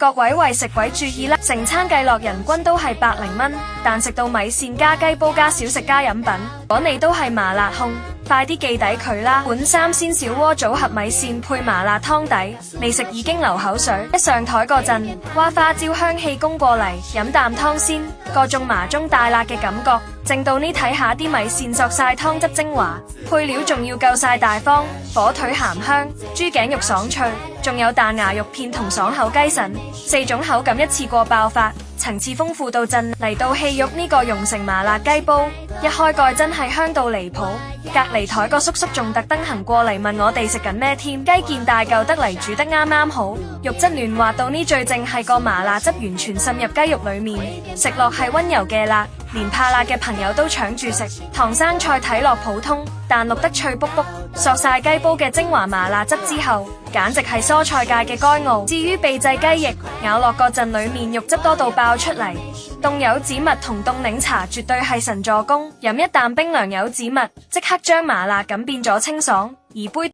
各位為食鬼注意啦，成餐計落人均都係100蚊，但食到米線加雞煲加小食加飲品，如果你都係麻辣控，快啲記抵佢啦！碗三鮮小鍋組合米線配麻辣湯底，未食已經流口水。一上台嗰陣，哇花椒香氣攻過嚟，飲啖湯先，各種麻中帶辣嘅感覺。正到呢睇下啲米線索晒湯汁精華，配料仲要夠晒大方，火腿鹹香，豬頸肉爽脆，仲有彈牙肉片同爽口雞腎，4種口感一次過爆發，層次豐富到震。嚟到戲肉呢個蓉城麻辣雞煲，一開蓋真係香到離譜。隔離台個叔叔仲特登行過嚟問我哋食緊咩添，雞件大嚿得嚟煮得啱啱好，肉質嫩滑到呢最正係個麻辣汁完全滲入雞肉裏面，食落係溫柔嘅辣，連怕辣嘅朋友都搶住食。唐生菜睇落普通，但淥得脆卜卜，索晒雞煲嘅精華麻辣汁之後，簡直係蔬菜界嘅驕傲。至於秘製雞翼，咬落嗰陣裏面肉汁多到爆出嚟，凍柚子蜜同凍檸茶絕對係神助攻，飲一啖冰涼柚子蜜，即刻將麻辣感變咗清爽，而杯